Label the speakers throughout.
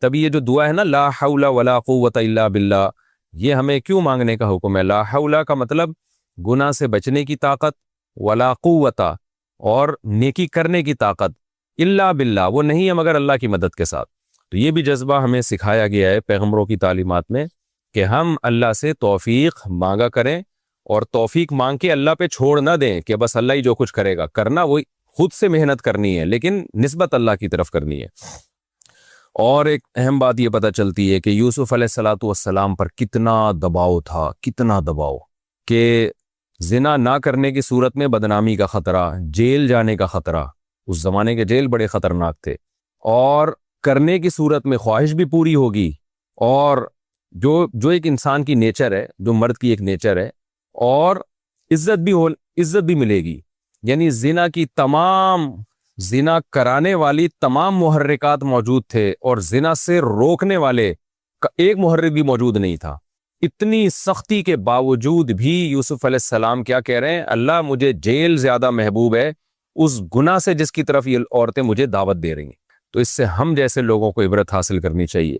Speaker 1: تبھی یہ جو دعا ہے نا لا حول ولا قوت الا باللہ، یہ ہمیں کیوں مانگنے کا حکم ہے؟ لا حول کا مطلب گناہ سے بچنے کی طاقت، ولا قوت اور نیکی کرنے کی طاقت، الا باللہ وہ نہیں ہے مگر اللہ کی مدد کے ساتھ۔ تو یہ بھی جذبہ ہمیں سکھایا گیا ہے پیغمبروں کی تعلیمات میں کہ ہم اللہ سے توفیق مانگا کریں، اور توفیق مانگ کے اللہ پہ چھوڑ نہ دیں کہ بس اللہ ہی جو کچھ کرے گا، کرنا وہی خود سے محنت کرنی ہے لیکن نسبت اللہ کی طرف کرنی ہے۔ اور ایک اہم بات یہ پتہ چلتی ہے کہ یوسف علیہ الصلاۃ والسلام پر کتنا دباؤ تھا، کتنا دباؤ، کہ زنا نہ کرنے کی صورت میں بدنامی کا خطرہ، جیل جانے کا خطرہ، اس زمانے کے جیل بڑے خطرناک تھے، اور کرنے کی صورت میں خواہش بھی پوری ہوگی، اور جو ایک انسان کی نیچر ہے، جو مرد کی ایک نیچر ہے، اور عزت بھی ملے گی۔ یعنی زنا کرانے والی تمام محرکات موجود تھے، اور زنا سے روکنے والے کا ایک محرک بھی موجود نہیں تھا۔ اتنی سختی کے باوجود بھی یوسف علیہ السلام کیا کہہ رہے ہیں؟ اللہ مجھے جیل زیادہ محبوب ہے اس گناہ سے جس کی طرف یہ عورتیں مجھے دعوت دے رہی ہیں۔ تو اس سے ہم جیسے لوگوں کو عبرت حاصل کرنی چاہیے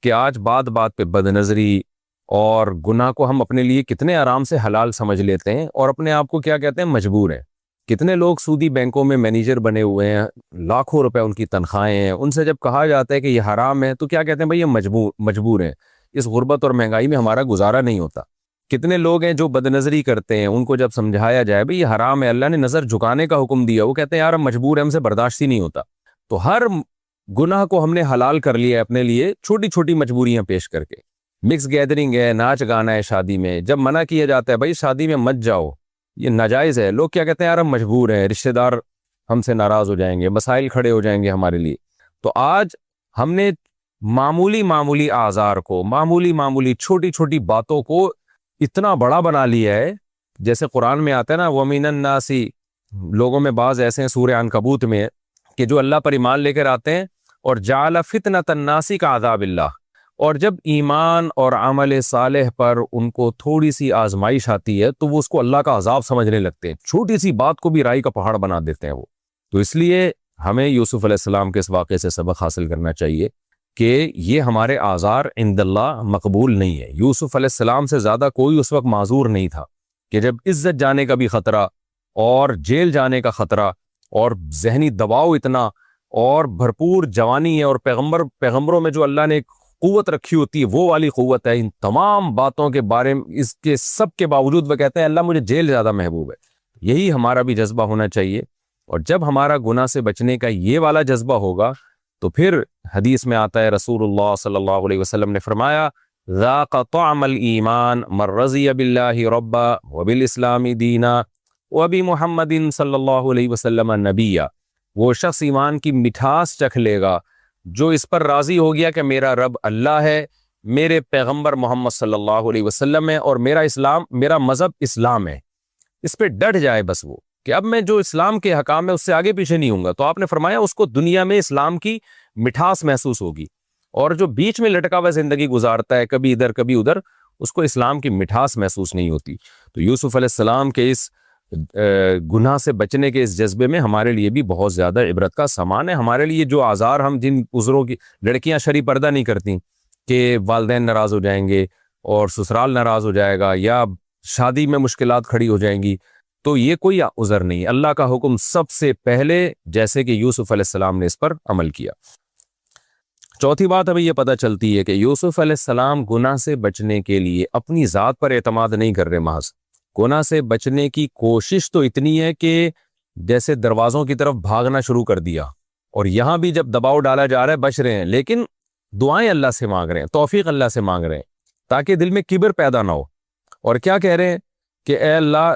Speaker 1: کہ آج بات بات پہ بد نظری اور گناہ کو ہم اپنے لیے کتنے آرام سے حلال سمجھ لیتے ہیں، اور اپنے آپ کو کیا کہتے ہیں؟ مجبور ہیں۔ کتنے لوگ سودی بینکوں میں مینیجر بنے ہوئے ہیں، لاکھوں روپے ان کی تنخواہیں ہیں، ان سے جب کہا جاتا ہے کہ یہ حرام ہے تو کیا کہتے ہیں؟ بھئی یہ مجبور ہیں، اس غربت اور مہنگائی میں ہمارا گزارا نہیں ہوتا۔ کتنے لوگ ہیں جو بد نظری کرتے ہیں، ان کو جب سمجھایا جائے بھئی یہ حرام ہے، اللہ نے نظر جھکانے کا حکم دیا، وہ کہتے ہیں یار ہم مجبور ہیں، ہم سے برداشت ہی نہیں ہوتا۔ تو ہر گناہ کو ہم نے حلال کر لیا ہے اپنے لیے، چھوٹی چھوٹی مجبوریاں پیش کر کے۔ مکس گیدرنگ ہے، ناچ گانا ہے شادی میں، جب منع کیا جاتا ہے بھائی شادی میں مت جاؤ، یہ ناجائز ہے، لوگ کیا کہتے ہیں یار ہم مجبور ہیں، رشتہ دار ہم سے ناراض ہو جائیں گے، مسائل کھڑے ہو جائیں گے ہمارے لیے۔ تو آج ہم نے معمولی آزار کو، معمولی چھوٹی چھوٹی باتوں کو اتنا بڑا بنا لیا ہے، جیسے قرآن میں آتا ہے نا وَمِنَ النَّاسِ، لوگوں میں بعض ایسے ہیں سورہ عنکبوت میں کہ جو اللہ پر ایمان لے کر آتے ہیں، اور جعل فتنۃ الناس کعذاب اللہ، اور جب ایمان اور عمل صالح پر ان کو تھوڑی سی آزمائش آتی ہے تو وہ اس کو اللہ کا عذاب سمجھنے لگتے ہیں، چھوٹی سی بات کو بھی رائی کا پہاڑ بنا دیتے ہیں وہ۔ تو اس لیے ہمیں یوسف علیہ السلام کے اس واقعے سے سبق حاصل کرنا چاہیے کہ یہ ہمارے آزار عند اللہ مقبول نہیں ہے۔ یوسف علیہ السلام سے زیادہ کوئی اس وقت معذور نہیں تھا کہ جب عزت جانے کا بھی خطرہ، اور جیل جانے کا خطرہ، اور ذہنی دباؤ اتنا، اور بھرپور جوانی ہے، اور پیغمبروں میں جو اللہ نے قوت رکھی ہوتی ہے وہ والی قوت ہے، ان تمام باتوں کے بارے میں اس کے سب کے باوجود وہ کہتے ہیں اللہ مجھے جیل زیادہ محبوب ہے۔ یہی ہمارا بھی جذبہ ہونا چاہیے، اور جب ہمارا گناہ سے بچنے کا یہ والا جذبہ ہوگا تو پھر حدیث میں آتا ہے رسول اللہ صلی اللہ علیہ وسلم نے فرمایا ذاق طعم الایمان من رضی باللہ ربا وبالاسلام دینا وبمحمد صلی اللہ علیہ وسلم نبیا، وہ شخص ایمان کی مٹھاس چکھ لے گا جو اس پر راضی ہو گیا کہ میرا رب اللہ ہے، میرے پیغمبر محمد صلی اللہ علیہ وسلم ہے، اور میرا مذہب اسلام ہے، اس پہ ڈٹ جائے بس وہ کہ اب میں جو اسلام کے حکام ہے اس سے آگے پیچھے نہیں ہوں گا۔ تو آپ نے فرمایا اس کو دنیا میں اسلام کی مٹھاس محسوس ہوگی، اور جو بیچ میں لٹکا ہوا زندگی گزارتا ہے کبھی ادھر کبھی ادھر، اس کو اسلام کی مٹھاس محسوس نہیں ہوتی۔ تو یوسف علیہ السلام کے اس گناہ سے بچنے کے اس جذبے میں ہمارے لیے بھی بہت زیادہ عبرت کا سامان ہے۔ ہمارے لیے جو آزار، ہم جن عذروں کی، لڑکیاں شرعی پردہ نہیں کرتی کہ والدین ناراض ہو جائیں گے اور سسرال ناراض ہو جائے گا یا شادی میں مشکلات کھڑی ہو جائیں گی، تو یہ کوئی عذر نہیں۔ اللہ کا حکم سب سے پہلے جیسے کہ یوسف علیہ السلام نے اس پر عمل کیا۔ چوتھی بات ہمیں یہ پتہ چلتی ہے کہ یوسف علیہ السلام گناہ سے بچنے کے لیے اپنی ذات پر اعتماد نہیں کر رہے، محض گناہ سے بچنے کی کوشش تو اتنی ہے کہ جیسے دروازوں کی طرف بھاگنا شروع کر دیا، اور یہاں بھی جب دباؤ ڈالا جا رہا ہے بچ رہے ہیں، لیکن دعائیں اللہ سے مانگ رہے ہیں، توفیق اللہ سے مانگ رہے ہیں تاکہ دل میں کبر پیدا نہ ہو۔ اور کیا کہہ رہے ہیں کہ اے اللہ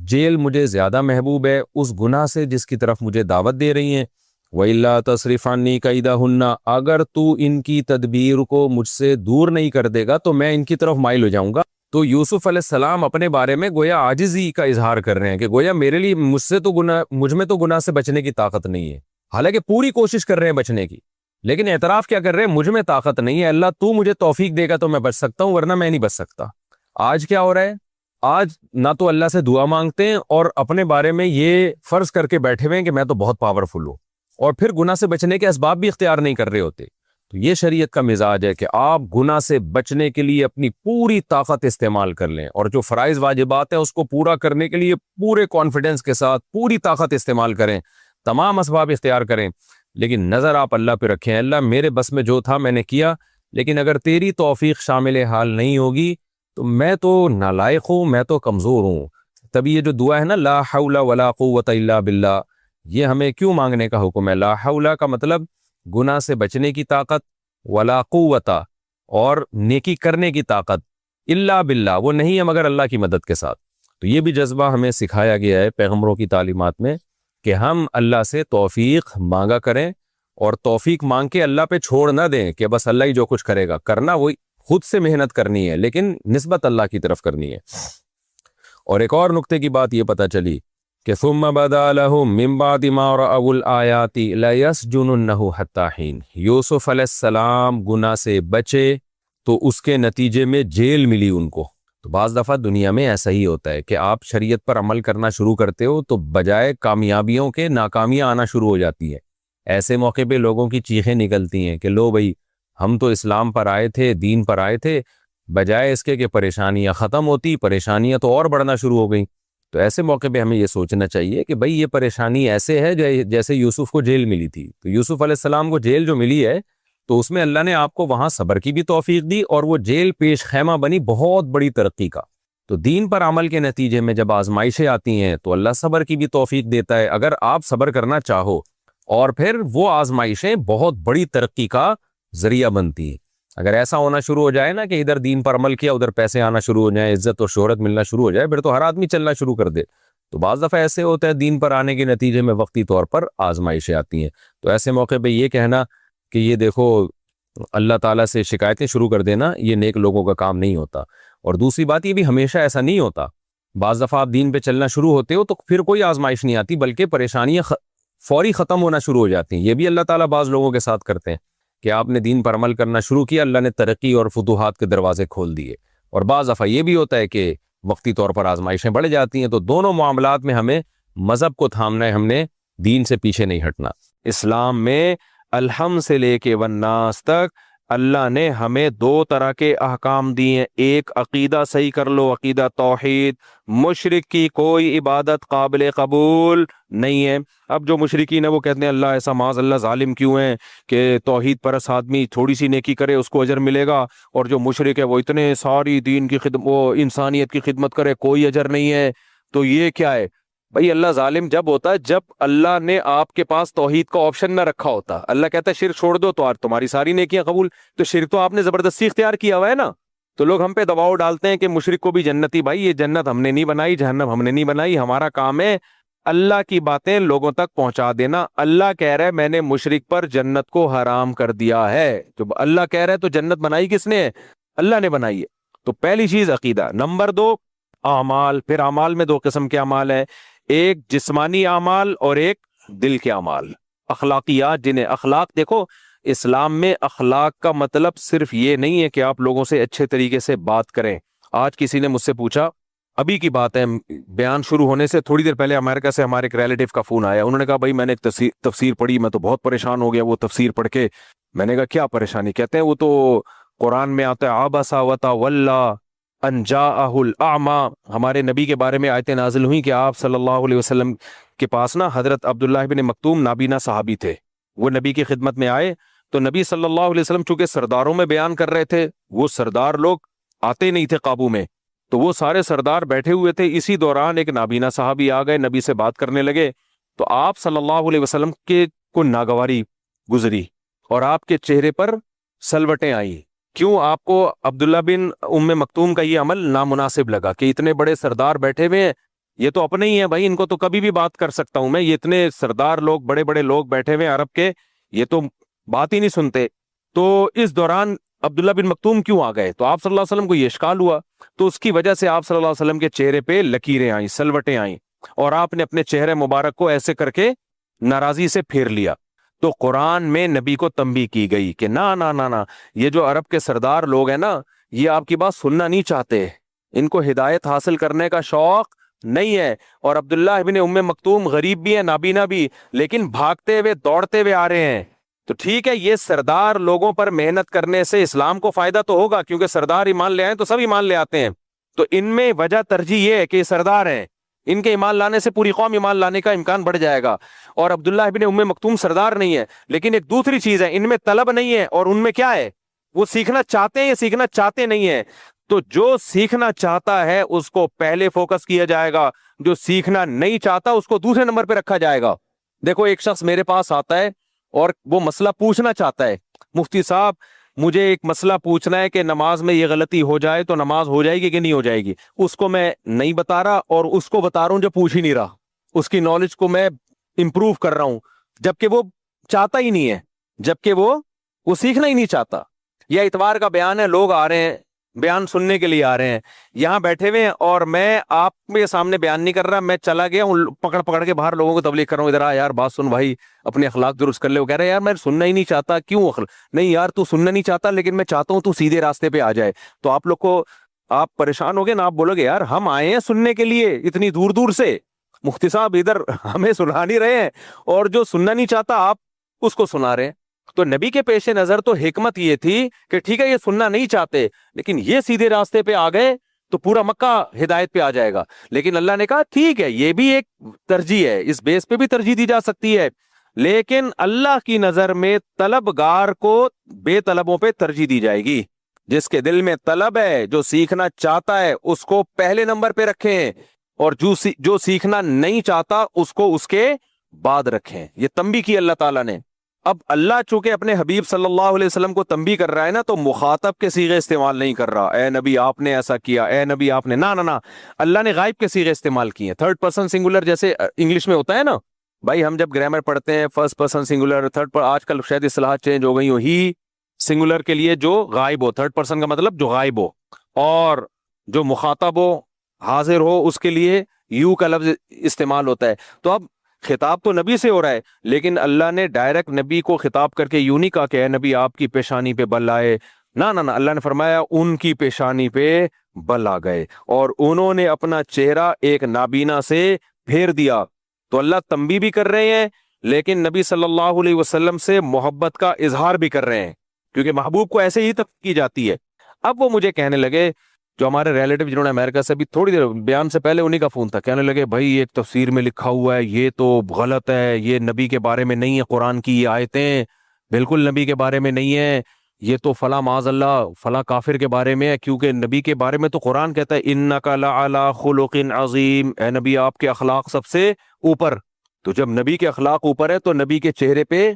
Speaker 1: جیل مجھے زیادہ محبوب ہے اس گناہ سے جس کی طرف مجھے دعوت دے رہی ہیں، وَإِلَّا تَصْرِفْ عَنِّي كَيْدَهُنَّ، اگر تو ان کی تدبیر کو مجھ سے دور نہیں کر دے گا تو میں ان کی طرف مائل ہو جاؤں گا۔ تو یوسف علیہ السلام اپنے بارے میں گویا عاجزی کا اظہار کر رہے ہیں کہ گویا میرے لیے مجھ میں تو گناہ سے بچنے کی طاقت نہیں ہے، حالانکہ پوری کوشش کر رہے ہیں بچنے کی، لیکن اعتراف کیا کر رہے ہیں؟ مجھ میں طاقت نہیں ہے، اللہ تو مجھے توفیق دے گا تو میں بچ سکتا ہوں، ورنہ میں نہیں بچ سکتا۔ آج کیا ہو رہا ہے؟ آج نہ تو اللہ سے دعا مانگتے ہیں اور اپنے بارے میں یہ فرض کر کے بیٹھے ہوئے ہیں کہ میں تو بہت پاورفل ہوں، اور پھر گناہ سے بچنے کے اسباب بھی اختیار نہیں کر رہے ہوتے۔ تو یہ شریعت کا مزاج ہے کہ آپ گناہ سے بچنے کے لیے اپنی پوری طاقت استعمال کر لیں، اور جو فرائض واجبات ہیں اس کو پورا کرنے کے لیے پورے کانفیڈنس کے ساتھ پوری طاقت استعمال کریں، تمام اسباب اختیار کریں، لیکن نظر آپ اللہ پہ رکھیں، اللہ میرے بس میں جو تھا میں نے کیا، لیکن اگر تیری توفیق شامل حال نہیں ہوگی تو میں تو نالائق ہوں، میں تو کمزور ہوں۔ تبھی یہ جو دعا ہے نا، لا حول ولا قوت الا باللہ، یہ ہمیں کیوں مانگنے کا حکم ہے؟ لا حول کا مطلب گناہ سے بچنے کی طاقت، ولا قوت اور نیکی کرنے کی طاقت، الا باللہ وہ نہیں ہے مگر اللہ کی مدد کے ساتھ۔ تو یہ بھی جذبہ ہمیں سکھایا گیا ہے پیغمبروں کی تعلیمات میں کہ ہم اللہ سے توفیق مانگا کریں، اور توفیق مانگ کے اللہ پہ چھوڑ نہ دیں کہ بس اللہ ہی جو کچھ کرے گا، کرنا وہی خود سے محنت کرنی ہے لیکن نسبت اللہ کی طرف کرنی ہے۔ اور ایک اور نقطے کی بات یہ پتہ چلی کہ ثم بدا لهم من بعد ما رأوا الآیات لیسجننه حتی حین، یوسف علیہ السلام گناہ سے بچے تو اس کے نتیجے میں جیل ملی ان کو۔ تو بعض دفعہ دنیا میں ایسا ہی ہوتا ہے کہ آپ شریعت پر عمل کرنا شروع کرتے ہو تو بجائے کامیابیوں کے ناکامیاں آنا شروع ہو جاتی ہیں۔ ایسے موقع پہ لوگوں کی چیخیں نکلتی ہیں کہ لو بھائی، ہم تو اسلام پر آئے تھے، دین پر آئے تھے، بجائے اس کے کہ پریشانیاں ختم ہوتی، پریشانیاں تو اور بڑھنا شروع ہو گئیں۔ تو ایسے موقع پہ ہمیں یہ سوچنا چاہیے کہ بھئی یہ پریشانی ایسے ہے جیسے یوسف کو جیل ملی تھی۔ تو یوسف علیہ السلام کو جیل جو ملی ہے تو اس میں اللہ نے آپ کو وہاں صبر کی بھی توفیق دی، اور وہ جیل پیش خیمہ بنی بہت بڑی ترقی کا۔ تو دین پر عمل کے نتیجے میں جب آزمائشیں آتی ہیں تو اللہ صبر کی بھی توفیق دیتا ہے اگر آپ صبر کرنا چاہو، اور پھر وہ آزمائشیں بہت بڑی ترقی کا ذریعہ بنتی ہیں۔ اگر ایسا ہونا شروع ہو جائے نا کہ ادھر دین پر عمل کیا ادھر پیسے آنا شروع ہو جائیں، عزت اور شہرت ملنا شروع ہو جائے، پھر تو ہر آدمی چلنا شروع کر دے۔ تو بعض دفعہ ایسے ہوتا ہے دین پر آنے کے نتیجے میں وقتی طور پر آزمائشیں آتی ہیں، تو ایسے موقع پہ یہ کہنا کہ یہ دیکھو اللہ تعالیٰ سے شکایتیں شروع کر دینا، یہ نیک لوگوں کا کام نہیں ہوتا۔ اور دوسری بات یہ بھی ہمیشہ ایسا نہیں ہوتا، بعض دفعہ آپ دین پہ چلنا شروع ہوتے ہو تو پھر کوئی آزمائش نہیں آتی بلکہ پریشانیاں فوری ختم ہونا شروع ہو جاتی ہیں۔ یہ بھی اللہ تعالیٰ بعض لوگوں کے ساتھ کرتے ہیں کہ آپ نے دین پر عمل کرنا شروع کیا، اللہ نے ترقی اور فتوحات کے دروازے کھول دیے۔ اور بعض دفعہ یہ بھی ہوتا ہے کہ وقتی طور پر آزمائشیں بڑھ جاتی ہیں۔ تو دونوں معاملات میں ہمیں مذہب کو تھامنا ہے، ہم نے دین سے پیچھے نہیں ہٹنا۔ اسلام میں الحم سے لے کے والناس تک اللہ نے ہمیں دو طرح کے احکام دیے ہیں۔ ایک عقیدہ صحیح کر لو، عقیدہ توحید، مشرک کی کوئی عبادت قابل قبول نہیں ہے۔ اب جو مشرکین ہیں وہ کہتے ہیں اللہ ایسا معاذ اللہ ظالم کیوں ہیں کہ توحید پرست آدمی تھوڑی سی نیکی کرے اس کو اجر ملے گا، اور جو مشرک ہے وہ اتنے ساری دین کی خدمت، وہ انسانیت کی خدمت کرے کوئی اجر نہیں ہے۔ تو یہ کیا ہے بھائی؟ اللہ ظالم جب ہوتا ہے جب اللہ نے آپ کے پاس توحید کا آپشن نہ رکھا ہوتا۔ اللہ کہتا ہے شرک چھوڑ دو تو تمہاری ساری نیکیاں قبول، تو شرک تو آپ نے زبردستی اختیار کیا ہوا ہے نا۔ تو لوگ ہم پہ دباؤ ڈالتے ہیں کہ مشرک کو بھی جنتی، بھائی یہ جنت ہم نے نہیں بنائی، جہنم ہم نے نہیں بنائی، ہمارا کام ہے اللہ کی باتیں لوگوں تک پہنچا دینا۔ اللہ کہہ رہا ہے میں نے مشرک پر جنت کو حرام کر دیا ہے، تو اللہ کہہ رہا ہے تو جنت بنائی کس نے ہے؟ اللہ نے بنائی ہے۔ تو پہلی چیز عقیدہ۔ نمبر دو اعمال۔ پھر اعمال میں دو قسم کے اعمال ہیں، ایک جسمانی اعمال اور ایک دل کے اعمال، اخلاقیات، جنہیں اخلاق دیکھو اسلام میں اخلاق کا مطلب صرف یہ نہیں ہے کہ آپ لوگوں سے اچھے طریقے سے بات کریں۔ آج کسی نے مجھ سے پوچھا، ابھی کی بات ہے، بیان شروع ہونے سے تھوڑی دیر پہلے امریکہ سے ہمارے ایک ریلیٹیو کا فون آیا، انہوں نے کہا بھائی میں نے ایک تفسیر پڑھی، میں تو بہت پریشان ہو گیا وہ تفسیر پڑھ کے۔ میں نے کہا کیا پریشانی؟ کہتے ہیں وہ تو قرآن میں آتا ہے عبس وتولی ان جاءہ الاعمی، ہمارے نبی کے بارے میں آیتیں نازل ہوئیں کہ آپ صلی اللہ علیہ وسلم کے پاس نا حضرت عبداللہ بن مکتوم نابینا صحابی تھے، وہ نبی کی خدمت میں آئے تو نبی صلی اللہ علیہ وسلم چونکہ سرداروں میں بیان کر رہے تھے، وہ سردار لوگ آتے نہیں تھے قابو میں، تو وہ سارے سردار بیٹھے ہوئے تھے۔ اسی دوران ایک نابینا صحابی آ گئے، نبی سے بات کرنے لگے، تو آپ صلی اللہ علیہ وسلم کے کو ناگواری گزری اور آپ کے چہرے پر سلوٹیں آئیں۔ کیوں؟ آپ کو عبداللہ بن ام مکتوم کا یہ عمل نامناسب لگا کہ اتنے بڑے سردار بیٹھے ہوئے ہیں، یہ تو اپنے ہی ہیں بھائی، ان کو تو کبھی بھی بات کر سکتا ہوں میں، یہ اتنے سردار لوگ، بڑے بڑے لوگ بیٹھے ہوئے ہیں عرب کے، یہ تو بات ہی نہیں سنتے۔ تو اس دوران عبداللہ بن مکتوم کیوں آ گئے؟ تو آپ صلی اللہ علیہ وسلم کو یہ اشکال ہوا، تو اس کی وجہ سے آپ صلی اللہ علیہ وسلم کے چہرے پہ لکیریں آئیں، سلوٹیں آئیں، اور آپ نے اپنے چہرے مبارک کو ایسے کر کے ناراضی سے پھیر لیا۔ تو قرآن میں نبی کو تنبیہ کی گئی کہ نا نا نا نا، یہ جو عرب کے سردار لوگ ہیں نا، یہ آپ کی بات سننا نہیں چاہتے، ان کو ہدایت حاصل کرنے کا شوق نہیں ہے۔ اور عبداللہ ابن ام مکتوم غریب بھی ہیں، نابینا بھی، لیکن بھاگتے ہوئے دوڑتے ہوئے آ رہے ہیں، تو ٹھیک ہے، یہ سردار لوگوں پر محنت کرنے سے اسلام کو فائدہ تو ہوگا، کیونکہ سردار ایمان لے آئے تو سب ایمان لے آتے ہیں، تو ان میں وجہ ترجیح یہ ہے کہ یہ سردار ہیں، ان کے ایمان لانے سے پوری قوم ایمان لانے کا امکان بڑھ جائے گا۔ اور عبداللہ ابن ام مکتوم سردار نہیں ہے، لیکن ایک دوسری چیز ہے، ان میں طلب نہیں ہے، اور ان میں کیا ہے، وہ سیکھنا چاہتے ہیں یا سیکھنا چاہتے نہیں ہیں۔ تو جو سیکھنا چاہتا ہے اس کو پہلے فوکس کیا جائے گا، جو سیکھنا نہیں چاہتا اس کو دوسرے نمبر پہ رکھا جائے گا۔ دیکھو، ایک شخص میرے پاس آتا ہے اور وہ مسئلہ پوچھنا چاہتا ہے، مفتی صاحب مجھے ایک مسئلہ پوچھنا ہے کہ نماز میں یہ غلطی ہو جائے تو نماز ہو جائے گی کہ نہیں ہو جائے گی۔ اس کو میں نہیں بتا رہا، اور اس کو بتا رہا ہوں جو پوچھ ہی نہیں رہا، اس کی نالج کو میں امپروو کر رہا ہوں، جبکہ وہ چاہتا ہی نہیں ہے، جبکہ وہ سیکھنا ہی نہیں چاہتا۔ یہ اتوار کا بیان ہے، لوگ آ رہے ہیں بیان سننے کے لیے، آ رہے ہیں یہاں بیٹھے ہوئے ہیں، اور میں آپ کے سامنے بیان نہیں کر رہا، میں چلا گیا ہوں پکڑ پکڑ کے باہر لوگوں کو تبلیغ کر رہا ہوں، ادھر آ یار بات سن بھائی، اپنے اخلاق درست کر لے۔ وہ کہہ رہے ہیں یار میں سننا ہی نہیں چاہتا، کیوں نہیں یار تو سننا نہیں چاہتا، لیکن میں چاہتا ہوں تو سیدھے راستے پہ آ جائے۔ تو آپ لوگ کو، آپ پریشان ہوگے نا، آپ بولو گے یار ہم آئے ہیں سننے کے لیے اتنی دور دور سے، مفتی صاحب ادھر ہمیں سنا نہیں رہے ہیں، اور جو سننا نہیں چاہتا آپ اس کو سنا رہے ہیں۔ تو نبی کے پیش نظر تو حکمت یہ تھی کہ ٹھیک ہے یہ سننا نہیں چاہتے، لیکن یہ سیدھے راستے پہ آ گئے تو پورا مکہ ہدایت پہ آ جائے گا۔ لیکن اللہ نے کہا ٹھیک ہے یہ بھی ایک ترجیح ہے، اس بیس پہ بھی ترجیح دی جا سکتی ہے، لیکن اللہ کی نظر میں طلبگار کو بے طلبوں پہ ترجیح دی جائے گی۔ جس کے دل میں طلب ہے، جو سیکھنا چاہتا ہے اس کو پہلے نمبر پہ رکھیں، اور جو سیکھنا نہیں چاہتا اس کو اس کے بعد رکھیں۔ یہ تنبیہ کی اللہ تعالیٰ نے۔ اب اللہ چونکہ اپنے حبیب صلی اللہ علیہ وسلم کو تنبیہ کر رہا ہے نا، تو مخاطب کے صیغے استعمال نہیں کر رہا، اے نبی آپ نے ایسا کیا، اے نبی آپ نے، نہ اللہ نے غائب کے صیغے استعمال کیے ہیں، تھرڈ پرسن سنگولر جیسے انگلش میں ہوتا ہے نا بھائی، ہم جب گرامر پڑھتے ہیں فرسٹ پرسن سنگولر، تھرڈ پر، آج کل شاید اصطلاحات چینج ہو گئی ہو، ہی سنگولر کے لیے جو غائب ہو، تھرڈ پرسن کا مطلب جو غائب ہو، اور جو مخاطب ہو حاضر ہو اس کے لیے یو کا لفظ استعمال ہوتا ہے۔ تو اب خطاب تو نبی سے ہو رہا ہے، لیکن اللہ نے ڈائریکٹ نبی کو خطاب کر کے یوں نہیں کہا کہ اے نبی آپ کی پیشانی پہ بل آئے، نہ اللہ نے فرمایا ان کی پیشانی پہ بل آ گئے، اور انہوں نے اپنا چہرہ ایک نابینا سے پھیر دیا۔ تو اللہ تنبیہ بھی کر رہے ہیں، لیکن نبی صلی اللہ علیہ وسلم سے محبت کا اظہار بھی کر رہے ہیں، کیونکہ محبوب کو ایسے ہی تک کی جاتی ہے۔ اب وہ مجھے کہنے لگے، جو ہمارے ریلیٹو جنہوں نے امریکہ سے بھی تھوڑی دیر بیان سے پہلے انہی کا فون تھا، کہنے لگے بھائی ایک تفسیر میں لکھا ہوا ہے یہ تو غلط ہے، یہ نبی کے بارے میں نہیں ہے، قرآن کی یہ آیتیں بالکل نبی کے بارے میں نہیں ہے، یہ تو فلاں معاذ اللہ فلاں کافر کے بارے میں ہے، کیونکہ نبی کے بارے میں تو قرآن کہتا ہے انک لعلی خلق عظیم، اے نبی آپ کے اخلاق سب سے اوپر۔ تو جب نبی کے اخلاق اوپر ہے تو نبی کے چہرے پہ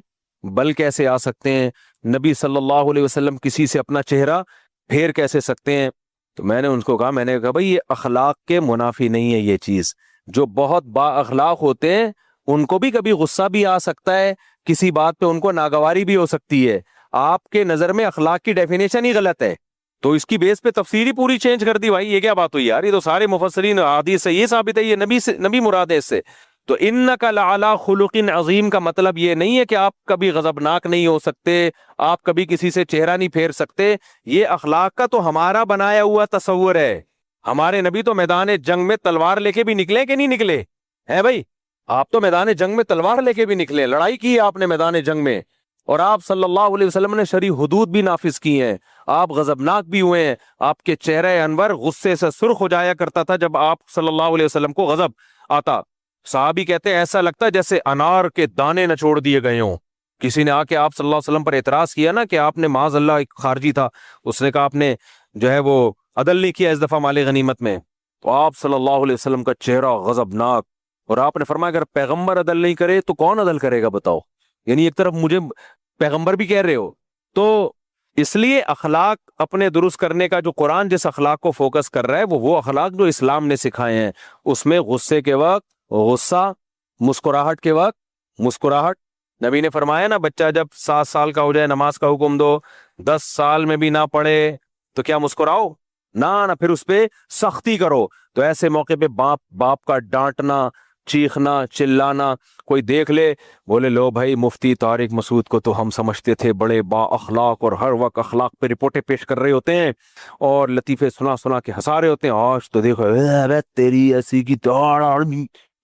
Speaker 1: بل کیسے آ سکتے ہیں؟ نبی صلی اللہ علیہ وسلم کسی سے اپنا چہرہ پھیر کیسے سکتے ہیں؟ تو میں نے ان کو کہا، میں نے کہا بھائی یہ اخلاق کے منافی نہیں ہے، یہ چیز جو بہت با اخلاق ہوتے ہیں ان کو بھی کبھی غصہ بھی آ سکتا ہے، کسی بات پہ ان کو ناگواری بھی ہو سکتی ہے، آپ کے نظر میں اخلاق کی ڈیفینیشن ہی غلط ہے، تو اس کی بیس پہ تفسیر ہی پوری چینج کر دی۔ بھائی یہ کیا بات ہوئی یار، یہ تو سارے مفسرین حدیث سے یہ ثابت ہے یہ نبی مراد ہے اس سے۔ تو انک لعلی خلق عظیم کا مطلب یہ نہیں ہے کہ آپ کبھی غضبناک نہیں ہو سکتے، آپ کبھی کسی سے چہرہ نہیں پھیر سکتے، یہ اخلاق کا تو ہمارا بنایا ہوا تصور ہے۔ ہمارے نبی تو میدان جنگ میں تلوار لے کے بھی نکلے کہ نہیں نکلے ہیں بھائی؟ آپ تو میدان جنگ میں تلوار لے کے بھی نکلے، لڑائی کی ہے آپ نے میدان جنگ میں، اور آپ صلی اللہ علیہ وسلم نے شرعی حدود بھی نافذ کی ہیں، آپ غضبناک بھی ہوئے ہیں، آپ کے چہرہ انور غصے سے سرخ ہو جایا کرتا تھا جب آپ صلی اللہ علیہ وسلم کو غضب آتا۔ صحابی کہتے ہیں ایسا لگتا جیسے انار کے دانے نچوڑ دیے گئے ہوں۔ کسی نے آ کے آپ صلی اللہ علیہ وسلم پر اعتراض کیا نا کہ آپ نے معاذ اللہ ایک خارجی تھا، اس نے کہا آپ نے جو ہے وہ عدل نہیں کیا اس دفعہ مال غنیمت میں، تو آپ صلی اللہ علیہ وسلم کا چہرہ غضبناک، اور آپ نے فرمایا اگر پیغمبر عدل نہیں کرے تو کون عدل کرے گا بتاؤ؟ یعنی ایک طرف مجھے پیغمبر بھی کہہ رہے ہو۔ تو اس لیے اخلاق اپنے درست کرنے کا جو قرآن جس اخلاق کو فوکس کر رہا ہے وہ اخلاق جو اسلام نے سکھائے ہیں، اس میں غصے کے وقت غصہ، مسکراہٹ کے وقت مسکراہٹ۔ نبی نے فرمایا نا بچہ جب 7 سال کا ہو جائے نماز کا حکم دو، 10 سال میں بھی نہ پڑھے تو کیا مسکراؤ؟ نہ پھر اس پہ سختی کرو۔ تو ایسے موقع پہ باپ کا ڈانٹنا، چیخنا، چلانا، کوئی دیکھ لے بولے لو بھائی مفتی طارق مسعود کو تو ہم سمجھتے تھے بڑے با اخلاق اور ہر وقت اخلاق پہ رپورٹیں پیش کر رہے ہوتے ہیں اور لطیفے سنا کے ہنسا رہے ہوتے ہیں، آج تو دیکھو تیری ایسی کی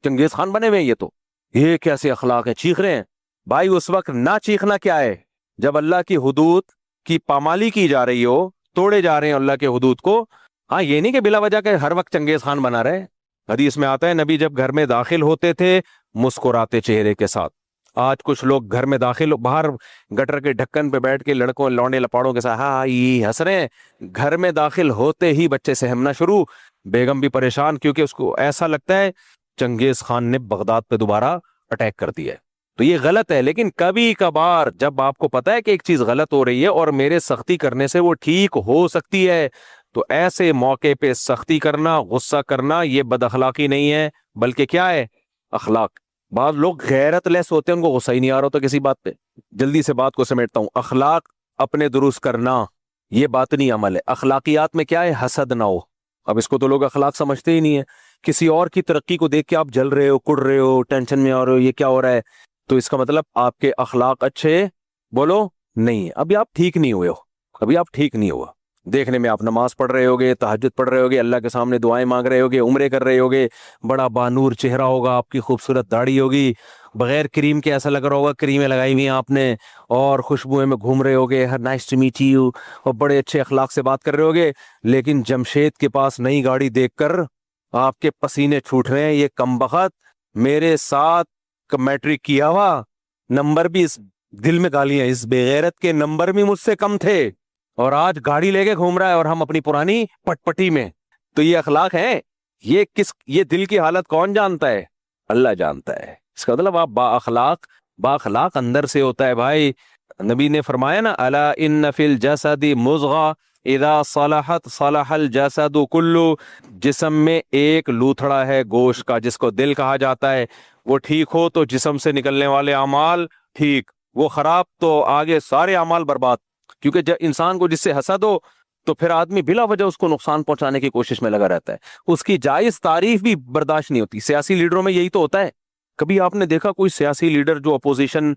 Speaker 1: چنگیز خان بنے ہوئے، یہ تو یہ کیسے اخلاق ہیں، چیخ رہے ہیں۔ بھائی اس وقت نہ چیخنا کیا ہے؟ جب اللہ کی حدود کی پامالی کی جا رہی ہو، توڑے جا رہے ہیں اللہ کے حدود کو. ہاں یہ نہیں کہ بلا وجہ کہ ہر وقت چنگیز خان بنا رہے. حدیث میں آتا ہے نبی جب گھر میں داخل ہوتے تھے مسکراتے چہرے کے ساتھ. آج کچھ لوگ گھر میں داخل باہر گٹر کے ڈھکن پہ بیٹھ کے لڑکوں لونڈے لپاڑوں کے ساتھ ہاں یہ ہنس رہے ہیں. گھر میں داخل ہوتے ہی بچے سہمنا شروع، بیگم بھی پریشان کیونکہ اس کو ایسا لگتا ہے چنگیز خان نے بغداد پہ دوبارہ اٹیک کر دیا ہے. تو یہ غلط ہے. لیکن کبھی کبھار جب آپ کو پتا ہے کہ ایک چیز غلط ہو رہی ہے اور میرے سختی کرنے سے وہ ٹھیک ہو سکتی ہے، تو ایسے موقع پہ سختی کرنا، غصہ کرنا یہ بد اخلاقی نہیں ہے بلکہ کیا ہے؟ اخلاق. بعض لوگ غیرت لیس ہوتے ہیں، ان کو غصہ ہی نہیں آ رہا تو کسی بات پہ. جلدی سے بات کو سمیٹتا ہوں. اخلاق اپنے درست کرنا یہ باطنی عمل ہے. اخلاقیات میں کیا ہے؟ حسد نہ ہو. اب اس کو تو لوگ اخلاق سمجھتے ہی نہیں ہے. کسی اور کی ترقی کو دیکھ کے آپ جل رہے ہو، کڑ رہے ہو، ٹینشن میں آ رہے ہو، یہ کیا ہو رہا ہے، تو اس کا مطلب آپ کے اخلاق اچھے بولو نہیں ہے. ابھی آپ ٹھیک نہیں ہوئے ہو، ابھی آپ ٹھیک نہیں ہوا. دیکھنے میں آپ نماز پڑھ رہے ہوگے، تہجد پڑھ رہے ہوگے، اللہ کے سامنے دعائیں مانگ رہے ہوگے، عمرے کر رہے ہوگے، بڑا بانور چہرہ ہوگا، آپ کی خوبصورت داڑھی ہوگی، بغیر کریم کے ایسا لگ رہا ہوگا کریمیں لگائی ہوئی ہیں آپ نے، اور خوشبوئیں میں گھوم رہے ہوگے، ہر نائس ٹو میٹ یو، اور بڑے اچھے اخلاق سے بات کر رہے ہوگے. لیکن جمشید کے پاس نئی گاڑی دیکھ کر آپ کے پسینے چھوٹ رہے ہیں. یہ کمبخت میرے ساتھ میٹرک کیا ہوا، نمبر بھی اس دل میں گالیاں، اس بےغیرت کے نمبر بھی مجھ سے کم تھے اور آج گاڑی لے کے گھوم رہا ہے اور ہم اپنی پرانی پٹ پٹی میں. تو یہ اخلاق ہے؟ یہ دل کی حالت کون جانتا ہے؟ اللہ جانتا ہے. اس کا مطلب آپ با اخلاق اندر سے ہوتا ہے بھائی. نبی نے فرمایا نا الا ان فی الجسد مضغہ اذا صلحت صلح الجسد کلو. جسم میں ایک لوتھڑا ہے گوشت کا جس کو دل کہا جاتا ہے، وہ ٹھیک ہو تو جسم سے نکلنے والے اعمال ٹھیک، وہ خراب تو آگے سارے اعمال برباد. کیونکہ جب انسان کو جس سے حسد ہو تو پھر آدمی بلا وجہ اس کو نقصان پہنچانے کی کوشش میں لگا رہتا ہے، اس کی جائز تعریف بھی برداشت نہیں ہوتی. سیاسی لیڈروں میں یہی تو ہوتا ہے. کبھی آپ نے دیکھا کوئی سیاسی لیڈر جو اپوزیشن،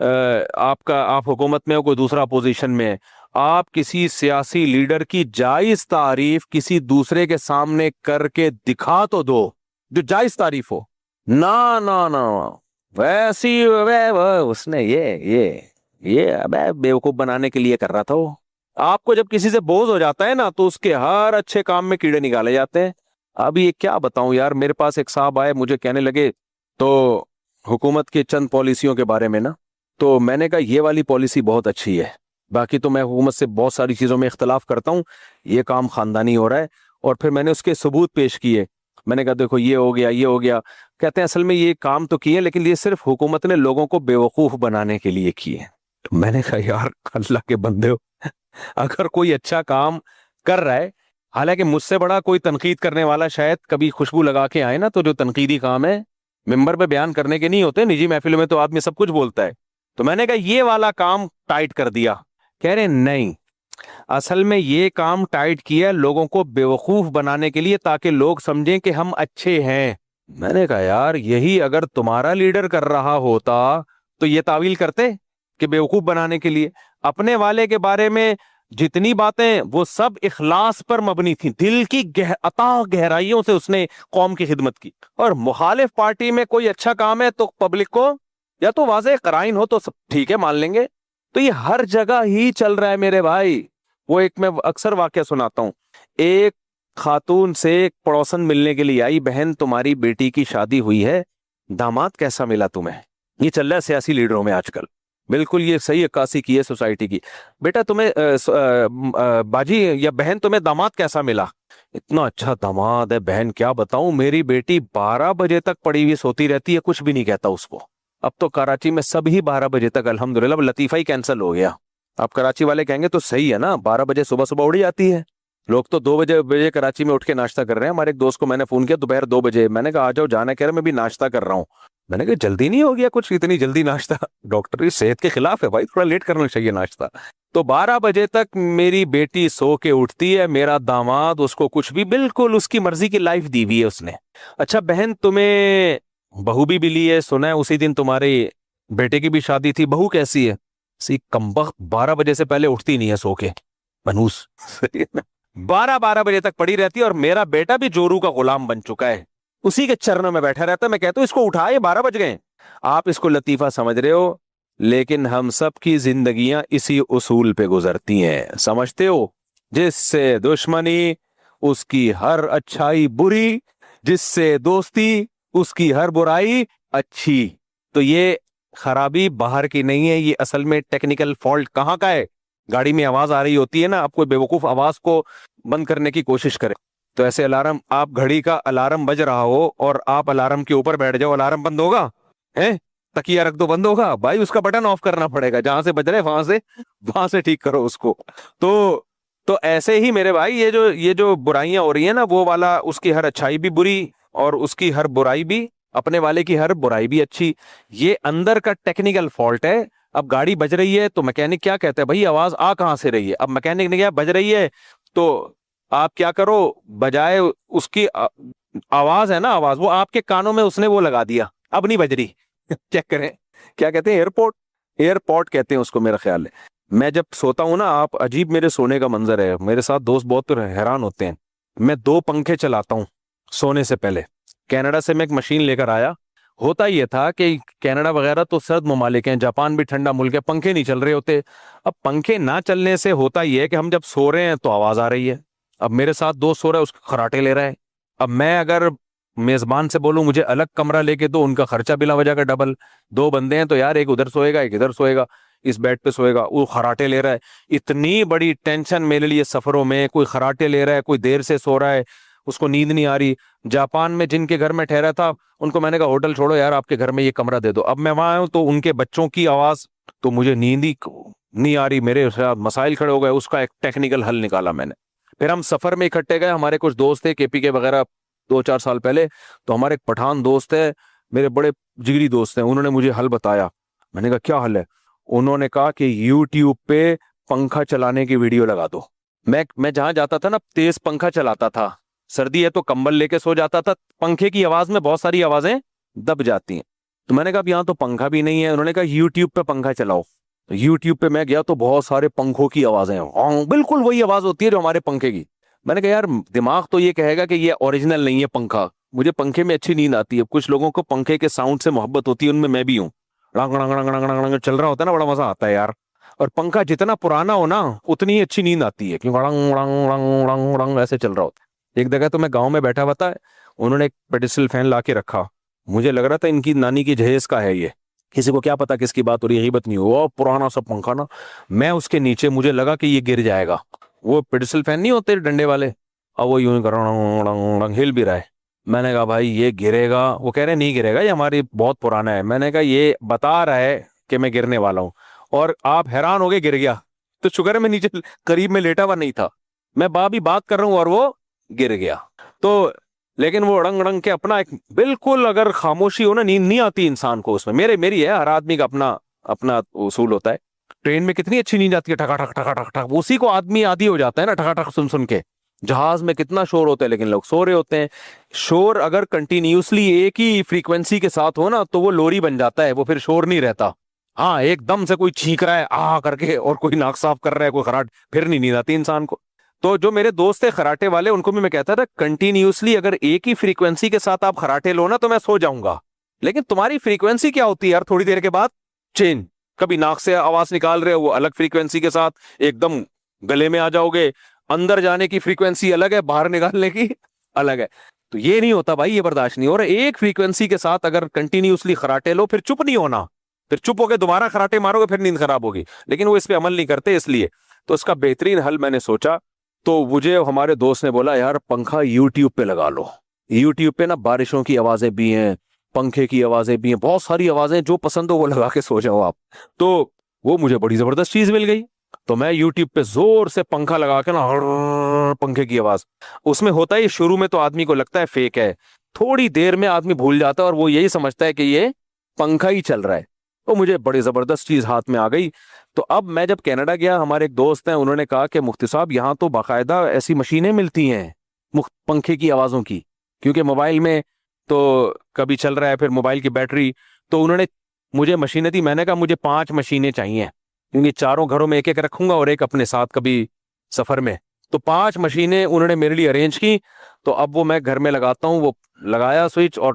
Speaker 1: آپ حکومت میں ہو، کوئی دوسرا اپوزیشن میں ہے، آپ کسی سیاسی لیڈر کی جائز تعریف کسی دوسرے کے سامنے کر کے دکھا تو دو جو جائز تعریف ہو. نہ ویسی اس نے یہ بیوقوف بنانے کے لیے کر رہا تھا. وہ آپ کو جب کسی سے بوجھ ہو جاتا ہے نا تو اس کے ہر اچھے کام میں کیڑے نکالے جاتے ہیں. اب یہ کیا بتاؤں یار، میرے پاس ایک صاحب آئے مجھے کہنے لگے تو حکومت کے چند پالیسیوں کے بارے میں نا، تو میں نے کہا یہ والی پالیسی بہت اچھی ہے، باقی تو میں حکومت سے بہت ساری چیزوں میں اختلاف کرتا ہوں، یہ کام خاندانی ہو رہا ہے. اور پھر میں نے اس کے ثبوت پیش کیے. میں نے کہا دیکھو یہ ہو گیا. کہتے ہیں اصل میں یہ کام تو کیے لیکن یہ صرف حکومت نے لوگوں کو بیوقوف بنانے کے لیے کیے. تو میں نے کہا یار اللہ کے بندے ہو، اگر کوئی اچھا کام کر رہا ہے، حالانکہ مجھ سے بڑا کوئی تنقید کرنے والا شاید کبھی خوشبو لگا کے آئے نا، تو جو تنقیدی کام ہے ممبر پہ بیان کرنے کے نہیں ہوتے، نجی محفلوں میں تو آدمی سب کچھ بولتا ہے. تو میں نے کہا یہ والا کام ٹائٹ کر دیا. کہہ رہے نہیں، اصل میں یہ کام ٹائٹ کیا لوگوں کو بیوقوف بنانے کے لیے تاکہ لوگ سمجھیں کہ ہم اچھے ہیں. میں نے کہا یار یہی اگر تمہارا لیڈر کر رہا ہوتا تو یہ تعویل کرتے کہ بیوقوف بنانے کے لیے. اپنے والے کے بارے میں جتنی باتیں وہ سب اخلاص پر مبنی تھیں، دل کی عطا گہرائیوں سے اس نے قوم کی خدمت کی. اور مخالف پارٹی میں کوئی اچھا کام ہے تو پبلک کو یا تو واضح قرائن ہو تو سب ٹھیک ہے مان لیں گے. تو یہ ہر جگہ ہی چل رہا ہے میرے بھائی. وہ ایک میں اکثر واقعہ سناتا ہوں. ایک خاتون سے ایک پڑوسن ملنے کے لیے آئی، بہن تمہاری بیٹی کی شادی ہوئی ہے، داماد کیسا ملا تمہیں؟ یہ چل رہا ہے سیاسی لیڈروں میں آج کل، بالکل یہ صحیح عکاسی کی ہے سوسائٹی کی. بیٹا تمہیں باجی یا بہن تمہیں داماد کیسا ملا؟ اتنا اچھا داماد ہے بہن، کیا بتاؤں، میری بیٹی 12 بجے تک پڑی ہوئی سوتی رہتی ہے، کچھ بھی نہیں کہتا اس کو. اب تو کراچی میں سب ہی 12 بجے تک الحمدللہ، لطیفہ ہی کینسل ہو گیا. آپ کراچی والے کہیں گے تو صحیح ہے نا، 12 بجے صبح اڑی جاتی ہے. لوگ تو 2 بجے کراچی میں اٹھ کے ناشتہ کر رہے ہیں. ہمارے ایک دوست کو میں نے فون کیا دوپہر 2 بجے، میں نے کہا آ جاؤ، جانا کہہ رہے میں بھی ناشتہ کر رہا ہوں. میں نے کہا جلدی نہیں ہو گیا کچھ اتنی جلدی ناشتہ؟ ڈاکٹر کی صحت کے خلاف ہے بھائی، تھوڑا لیٹ کرنا چاہیے ناشتہ. تو 12 بجے تک میری بیٹی سو کے اٹھتی ہے، میرا داماد اس کو کچھ بھی، بالکل اس کی مرضی کی لائف دی ہوئی ہے اس نے. اچھا بہن تمہیں بہو بھی ملی ہے، سنا ہے اسی دن تمہارے بیٹے کی بھی شادی تھی، بہو کیسی ہے؟ کمبخت 12 بجے سے پہلے اٹھتی نہیں ہے سو کے، منوس 12 بجے تک پڑی رہتی ہے. اور میرا بیٹا بھی جورو کا غلام بن چکا ہے، اسی کے چرنوں میں بیٹھا رہتا ہے. میں کہتا ہوں اس کو اٹھائے، 12 بج گئے. آپ اس کو لطیفہ سمجھ رہے ہو، لیکن ہم سب کی زندگیاں اسی اصول پہ گزرتی ہیں, سمجھتے ہو؟ جس سے دشمنی اس کی ہر اچھائی بری, جس سے دوستی اس کی ہر برائی اچھی. تو یہ خرابی باہر کی نہیں ہے, یہ اصل میں ٹیکنیکل فالٹ کہاں کا ہے؟ گاڑی میں آواز آ رہی ہوتی ہے نا, آپ کوئی بیوقوف آواز کو بند کرنے کی کوشش کرے تو ایسے الارم, آپ گھڑی کا الارم بج رہا ہو اور آپ الارم کے اوپر بیٹھ جاؤ, الارم بند ہوگا؟ تکیہ رکھ دو, بند ہوگا بھائی, اس کا بٹن آف کرنا پڑے گا, جہاں سے بج رہے وہاں سے ٹھیک کرو اس کو. تو ایسے ہی میرے بھائی یہ جو برائیاں ہو رہی ہیں نا, وہ والا اس کی ہر اچھائی بھی بری اور اس کی ہر برائی بھی, اپنے والے کی ہر برائی بھی اچھی. یہ اندر کا ٹیکنیکل فالٹ ہے. اب گاڑی بج رہی ہے تو میکینک کیا کہتا ہے, بھائی آواز آ کہاں سے رہی ہے؟ اب میکینک نے کیا, بج رہی ہے تو آپ کیا کرو, بجائے اس کی آواز ہے نا, آواز وہ آپ کے کانوں میں اس نے وہ لگا دیا, اب نہیں بج رہی. چیک کریں, کیا کہتے ہیں, ایئرپورٹ کہتے ہیں اس کو میرا خیال ہے. میں جب سوتا ہوں نا, آپ عجیب میرے سونے کا منظر ہے, میرے ساتھ دوست بہت حیران ہوتے ہیں, میں 2 پنکھے چلاتا ہوں سونے سے پہلے. کینیڈا سے میں ایک مشین لے کر آیا. ہوتا یہ تھا کہ کینیڈا وغیرہ تو سرد ممالک ہیں, جاپان بھی ٹھنڈا ملک ہے, پنکھے نہیں چل رہے ہوتے. اب پنکھے نہ چلنے سے ہوتا یہ ہے کہ ہم جب سو رہے ہیں تو آواز آ رہی ہے. اب میرے ساتھ دوست سو رہا ہے, اس خراٹے لے رہا ہے. اب میں اگر میزبان سے بولوں مجھے الگ کمرہ لے کے دو, ان کا خرچہ بلا وجہ کا ڈبل. 2 بندے ہیں تو یار, ایک ادھر سوئے گا ایک ادھر سوئے گا, اس بیڈ پہ سوئے گا, وہ خراٹے لے رہا ہے. اتنی بڑی ٹینشن میرے لیے سفروں میں, کوئی خراٹے لے رہا ہے, کوئی دیر سے سو رہا ہے, اس کو نیند نہیں آ رہی. جاپان میں جن کے گھر میں ٹھہرا تھا ان کو میں نے کہا ہوٹل چھوڑو یار, آپ کے گھر میں یہ کمرہ دے دو. اب میں وہاں آیا ہوں تو ان کے بچوں کی آواز, تو مجھے نیند ہی نہیں آ رہی, میرے ساتھ مسائل کھڑے ہو گئے. اس کا ایک ٹیکنیکل حل نکالا میں نے. پھر ہم سفر میں اکٹھے گئے, ہمارے کچھ دوست تھے کے پی کے وغیرہ 2-4 سال پہلے, تو ہمارے ایک پٹھان دوست ہے, میرے بڑے جگری دوست ہیں, انہوں نے مجھے حل بتایا. میں نے کہا کیا حل ہے؟ انہوں نے کہا کہ یوٹیوب پہ پنکھا چلانے کی ویڈیو لگا دو. میں جہاں جاتا تھا نا, تیز پنکھا چلاتا تھا, سردی ہے تو کمبل لے کے سو جاتا تھا, پنکھے کی آواز میں بہت ساری آوازیں دب جاتی ہیں. تو میں نے کہا اب یہاں تو پنکھا بھی نہیں ہے. انہوں نے کہا یوٹیوب پہ پنکھا چلاؤ. یوٹیوب پہ میں گیا تو بہت سارے پنکھوں کی آوازیں, بالکل وہی آواز ہوتی ہے جو ہمارے پنکھے کی. میں نے کہا یار دماغ تو یہ کہے گا کہ یہ اوریجنل نہیں ہے پنکھا, مجھے پنکھے میں اچھی نیند آتی ہے. کچھ لوگوں کو پنکھے کے ساؤنڈ سے محبت ہوتی ہے, ان میں بھی ہوں. چل رہا ہوتا ہے نا, بڑا مزہ آتا ہے یار. اور پنکھا جتنا پرانا ہو نا اتنی ہی اچھی نیند آتی ہے, کیوں ایسے چل رہا ہوتا ہے. ایک جگہ تو میں گاؤں میں بیٹھا ہوا تھا, انہوں نے ایک پیڈسٹل فین لا کے رکھا, مجھے لگ رہا تھا ان کی نانی کی جہیز کا ہے یہ, کسی کو کیا پتا کس کی بات ہو رہی ہے, غیبت نہیں ہو, پرانا سا پنکھا نا. میں اس کے نیچے, مجھے لگا کہ یہ گر جائے گا. وہ پیڈسٹل فین نہیں ہوتے ڈنڈے والے, اب وہ یوں ہل بھی رہا ہے. میں نے کہا بھائی یہ گرے گا, وہ کہہ رہے نہیں گرے گا, یہ ہماری بہت پرانا ہے. میں نے کہا یہ بتا رہا ہے کہ میں گرنے والا ہوں, اور آپ حیران ہو گئے گر گیا. تو شکر ہے میں نیچے قریب میں لیٹا ہوا نہیں تھا, میں بھی بات کر رہا ہوں اور وہ گر گیا. تو لیکن وہ اڑنگ کے اپنا ایک بالکل, اگر خاموشی ہو نا نیند نہیں آتی انسان کو اس میں. میری ہے, ہر آدمی کا اپنا اصول ہوتا ہے. ٹرین میں کتنی اچھی نیند آتی ہے, ٹھکا ٹھک ٹھکا ٹھک ٹھک, اسی کو آدمی عادی ہو جاتا ہے نا, ٹھکا ٹھک سن کے. جہاز میں کتنا شور ہوتا ہے لیکن لوگ سو رہے ہوتے ہیں. شور اگر کنٹینیوسلی ایک ہی فریکوینسی کے ساتھ ہو نا تو وہ لوری بن جاتا ہے, وہ پھر شور نہیں رہتا. ہاں ایک دم سے کوئی چھینک رہا ہے آ کر کے, اور کوئی ناک صاف کر رہا ہے, کوئی خراٹ, پھر نہیں نیند آتی انسان کو. تو جو میرے دوست تھے خراٹے والے, ان کو بھی میں کہتا تھا کنٹینیوسلی اگر ایک ہی فریکوینسی کے ساتھ آپ خراٹے لو نا تو میں سو جاؤں گا, لیکن تمہاری فریکوینسی کیا ہوتی ہے یار, تھوڑی دیر کے بعد چینج. کبھی ناک سے آواز نکال رہے ہو وہ الگ فریکوینسی کے ساتھ ایک دم گلے میں آ جاؤ گے, اندر جانے کی فریکوینسی الگ ہے, باہر نکالنے کی الگ ہے. تو یہ نہیں ہوتا بھائی, یہ برداشت نہیں ہو رہا. ایک فریکوینسی کے ساتھ اگر کنٹینیوسلی خراٹے لو, پھر چپ نہیں ہونا, پھر چپ ہو کے دوبارہ خراٹے مارو گے, پھر نیند خراب ہوگی. لیکن وہ اس پہ عمل نہیں کرتے, اس لیے تو اس کا بہترین حل میں نے سوچا. تو مجھے ہمارے دوست نے بولا یار پنکھا یوٹیوب پہ لگا لو. یوٹیوب پہ نا بارشوں کی آوازیں بھی ہیں, پنکھے کی آوازیں بھی ہیں, بہت ساری آوازیں, جو پسند ہو وہ لگا کے سو جاؤ آپ. تو وہ مجھے بڑی زبردست چیز مل گئی. تو میں یوٹیوب پہ زور سے پنکھا لگا کے نا, پنکھے کی آواز. اس میں ہوتا ہے شروع میں تو آدمی کو لگتا ہے فیک ہے, تھوڑی دیر میں آدمی بھول جاتا ہے اور وہ یہی سمجھتا ہے کہ یہ پنکھا ہی چل رہا ہے. تو مجھے بڑی زبردست چیز ہاتھ میں آ گئی. تو اب میں جب کینیڈا گیا, ہمارے ایک دوست ہیں, انہوں نے کہا کہ مفتی صاحب یہاں تو باقاعدہ ایسی مشینیں ملتی ہیں پنکھے کی آوازوں کی, کیونکہ موبائل میں تو کبھی چل رہا ہے, پھر موبائل کی بیٹری. تو انہوں نے مجھے مشینیں دی. میں نے کہا مجھے 5 مشینیں چاہیے, کیونکہ چاروں گھروں میں ایک ایک رکھوں گا اور ایک اپنے ساتھ کبھی سفر میں. تو 5 مشینیں انہوں نے میرے لیے ارینج کی. تو اب وہ میں گھر میں لگاتا ہوں, وہ لگایا سوئچ اور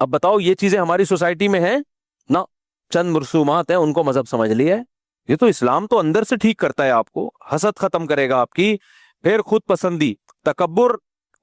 Speaker 2: اب بتاؤ یہ چیزیں ہماری سوسائٹی میں ہیں نا؟ چند مرسومات ہیں ان کو مذہب سمجھ لیا ہے. یہ تو اسلام تو اندر سے ٹھیک کرتا ہے آپ کو، حسد ختم کرے گا آپ کی. پھر خود پسندی، تکبر